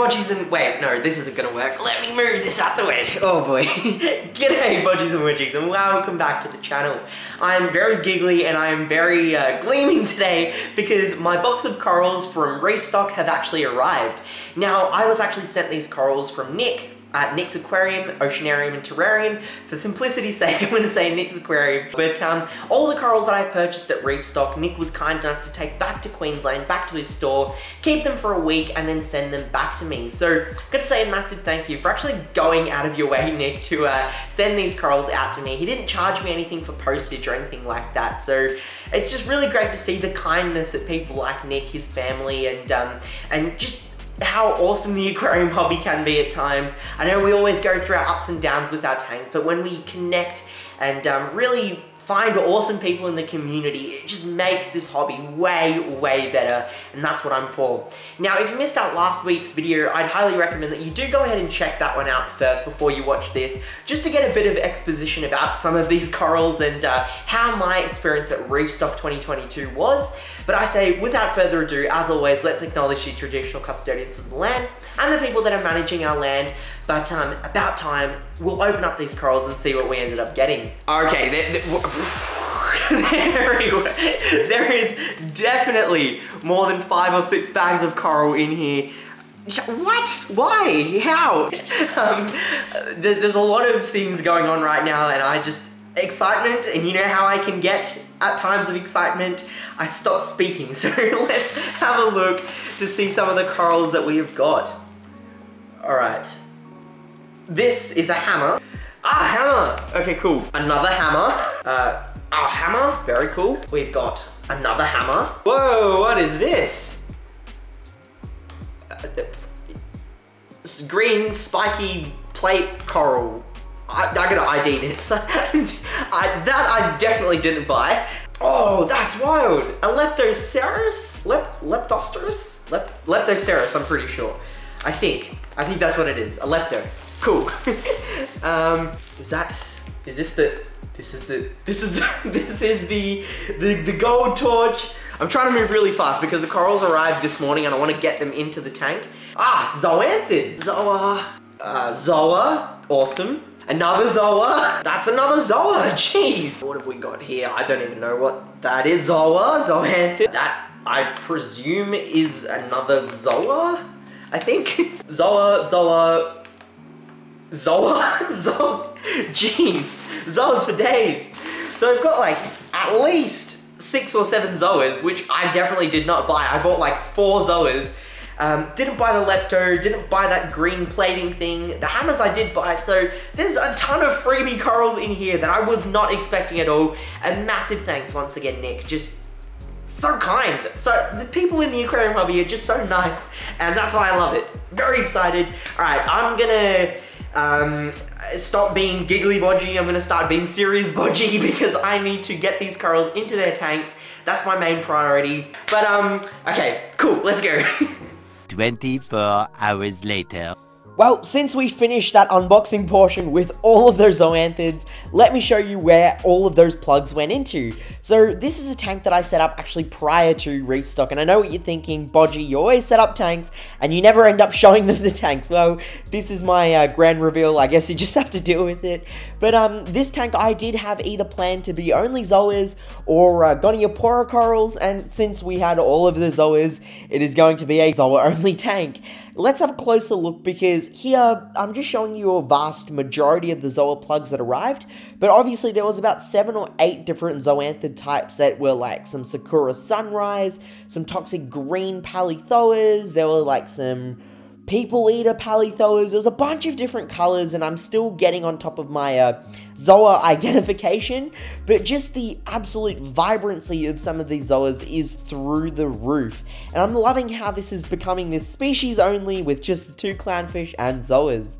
Bodgies and... Wait, no, this isn't gonna work. Let me move this out the way. Oh boy. G'day, Bodgies and Wedgies, and welcome back to the channel. I'm very giggly and I'm very gleaming today because my box of corals from REEFSTOCK have actually arrived. Now, I was actually sent these corals from Nick at Nick's Aquarium, Oceanarium and Terrarium. For simplicity's sake, I'm going to say Nick's Aquarium. But all the corals that I purchased at REEFSTOCK, Nick was kind enough to take back to Queensland, back to his store, keep them for a week and then send them back to me. So I've got to say a massive thank you for actually going out of your way, Nick, to send these corals out to me. He didn't charge me anything for postage or anything like that. So it's just really great to see the kindness that people like Nick, his family, and just how awesome the aquarium hobby can be at times. I know we always go through our ups and downs with our tanks, but when we connect and really find awesome people in the community, it just makes this hobby way better, and that's what I'm for. Now, if you missed out last week's video, I'd highly recommend that you do go ahead and check that one out first before you watch this, just to get a bit of exposition about some of these corals and how my experience at REEFSTOCK 2022 was. But I say, without further ado, as always, let's acknowledge the traditional custodians of the land and the people that are managing our land. But about time, we'll open up these corals and see what we ended up getting. Okay, there is definitely more than 5 or 6 bags of coral in here. What? Why? How? There's a lot of things going on right now, and I just... excitement, and you know how I can get at times of excitement, I stop speaking. So let's have a look to see some of the corals that we have got. Alright. This is a hammer. Ah, hammer! Okay, cool. Another hammer. Our hammer, very cool. We've got another hammer. Whoa, what is this? Green spiky plate coral. I gotta ID this. that I definitely didn't buy. Oh, that's wild. A Leptocerus? Leptosterus? Leptocerus, I'm pretty sure. I think that's what it is. A lepto. Cool. This is the gold torch. I'm trying to move really fast because the corals arrived this morning and I want to get them into the tank. Ah, zoanthid. Zoa. Awesome. Another Zoa. That's another Zoa. Jeez. What have we got here? I don't even know what that is. Zoanthid. That, I presume, is another Zoa? I think. Zoa. Jeez. Zoas for days. So I've got like at least 6 or 7 Zoas, which I definitely did not buy. I bought like 4 Zoas. Didn't buy the lepto, didn't buy that green plating thing. The hammers I did buy, so there's a ton of freebie corals in here that I was not expecting at all. And massive thanks once again, Nick. Just so kind. So the people in the aquarium hobby are just so nice, and that's why I love it. Very excited. Alright, I'm gonna stop being giggly bodgy. I'm gonna start being serious bodgy because I need to get these corals into their tanks. That's my main priority. But okay, cool, let's go. 24 hours later. Well, since we finished that unboxing portion with all of those zoanthids, let me show you where all of those plugs went into. So this is a tank that I set up actually prior to REEFSTOCK, and I know what you're thinking, Bodgy, you always set up tanks and you never end up showing them the tanks. Well, this is my grand reveal. I guess you just have to deal with it. But this tank I did have either planned to be only Zoas or Goniopora corals, and since we had all of the Zoas, it is going to be a Zoa only tank. Let's have a closer look because here I'm just showing you a vast majority of the Zoa plugs that arrived, but obviously there was about 7 or 8 different zoanthid types that were like some Sakura Sunrise, some toxic green Palithoas, there were like some People Eater Palithoas. There's a bunch of different colors, and I'm still getting on top of my Zoa identification, but just the absolute vibrancy of some of these Zoas is through the roof, and I'm loving how this is becoming this species only with just the 2 clownfish and Zoas.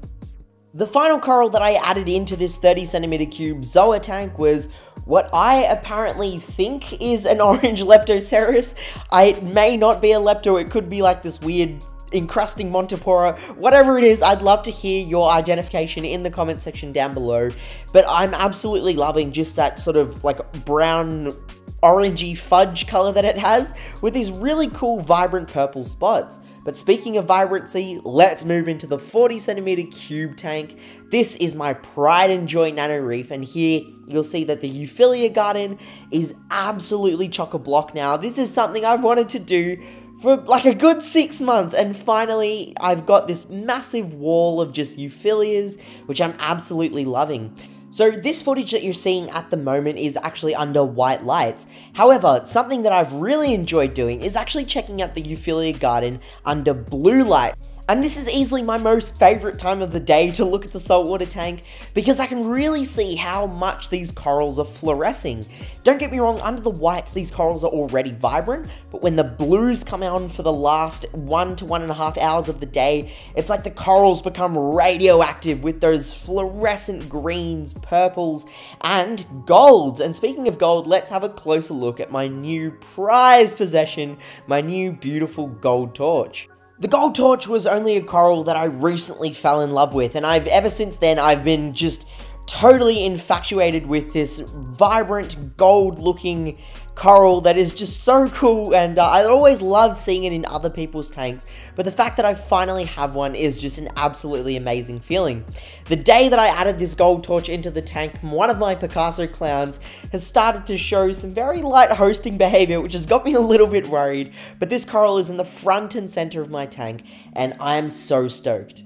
The final coral that I added into this 30cm cube Zoa tank was what I apparently think is an orange Leptocerus. It may not be a Lepto, it could be like this weird encrusting Montipora, whatever it is. I'd love to hear your identification in the comment section down below, but I'm absolutely loving just that sort of like brown orangey fudge color that it has with these really cool vibrant purple spots. But speaking of vibrancy, let's move into the 40cm cube tank. This is my pride and joy nano reef, and here you'll see that the Euphilia garden is absolutely chock-a-block now. This is something I've wanted to do for like a good 6 months, and finally I've got this massive wall of just Euphilias, which I'm absolutely loving. So this footage that you're seeing at the moment is actually under white lights. However, something that I've really enjoyed doing is actually checking out the Euphilia garden under blue light. And this is easily my most favorite time of the day to look at the saltwater tank, because I can really see how much these corals are fluorescing. Don't get me wrong, under the whites these corals are already vibrant, but when the blues come on for the last 1 to 1.5 hours of the day, it's like the corals become radioactive with those fluorescent greens, purples, and golds. And speaking of gold, let's have a closer look at my new prized possession, my new beautiful gold torch. The gold torch was only a coral that I recently fell in love with, and ever since then I've been just totally infatuated with this vibrant gold looking coral that is just so cool, and I always love seeing it in other people's tanks, but the fact that I finally have one is just an absolutely amazing feeling. The day that I added this gold torch into the tank, one of my Picasso clowns has started to show some very light hosting behavior, which has got me a little bit worried, but this coral is in the front and center of my tank, and I am so stoked.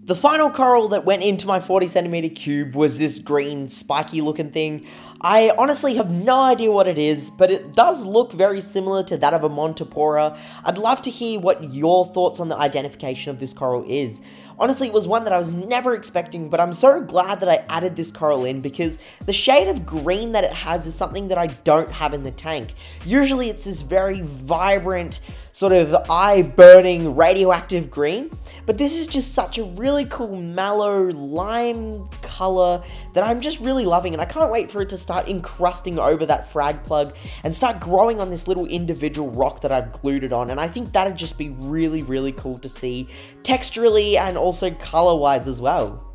The final coral that went into my 40cm cube was this green spiky looking thing. I honestly have no idea what it is, but it does look very similar to that of a Montipora. I'd love to hear what your thoughts on the identification of this coral is. Honestly, it was one that I was never expecting, but I'm so glad that I added this coral in, because the shade of green that it has is something that I don't have in the tank. Usually it's this very vibrant, sort of eye-burning radioactive green, but this is just such a really cool mellow lime color that I'm just really loving, and I can't wait for it to start encrusting over that frag plug and start growing on this little individual rock that I've glued it on, and I think that'd just be really, really cool to see texturally and also color-wise as well.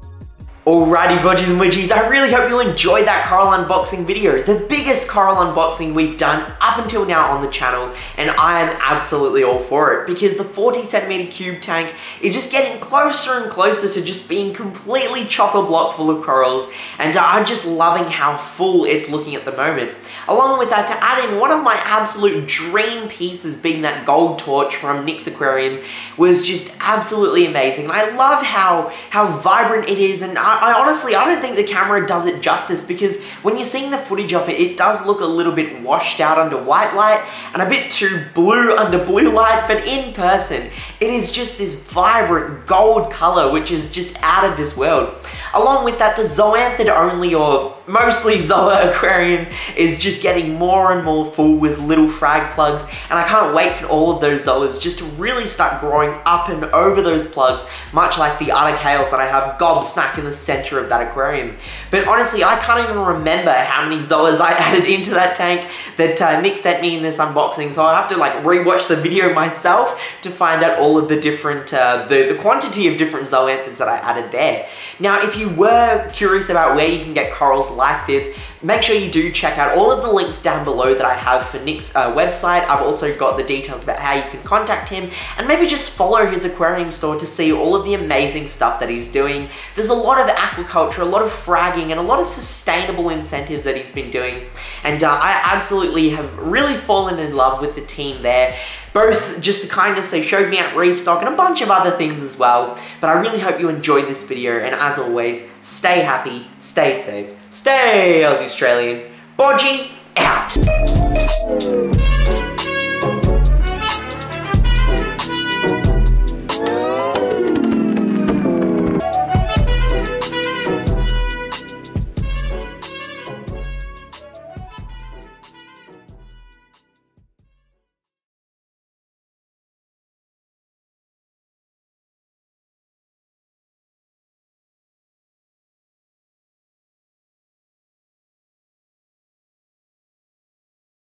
Alrighty, bodgies and wedgies, I really hope you enjoyed that coral unboxing video. The biggest coral unboxing we've done up until now on the channel, and I am absolutely all for it, because the 40cm cube tank is just getting closer and closer to just being completely chock-a-block full of corals, and I'm just loving how full it's looking at the moment. Along with that, to add in one of my absolute dream pieces being that gold torch from Nick's aquarium was just absolutely amazing. And I love how vibrant it is, and I honestly, I don't think the camera does it justice, because when you're seeing the footage of it, it does look a little bit washed out under white light and a bit too blue under blue light, but in person, it is just this vibrant gold color, which is just out of this world. Along with that, the zoanthid only, or mostly zoa aquarium is just getting more and more full with little frag plugs, and I can't wait for all of those zoas just to really start growing up and over those plugs, much like the Artichaeus that I have gobsmack in the center of that aquarium. But honestly, I can't even remember how many zoas I added into that tank that Nick sent me in this unboxing, so I'll have to like rewatch the video myself to find out all of the different, the quantity of different zoanthids that I added there. Now, if you were curious about where you can get corals like this, make sure you do check out all of the links down below that I have for Nick's website. I've also got the details about how you can contact him, and maybe just follow his aquarium store to see all of the amazing stuff that he's doing. There's a lot of aquaculture, a lot of fragging, and a lot of sustainable incentives that he's been doing, and I absolutely have really fallen in love with the team there. Both just the kindness they showed me at REEFSTOCK and a bunch of other things as well. But I really hope you enjoyed this video, and as always, stay happy, stay safe, stay Aussie Australian. Bodgy out!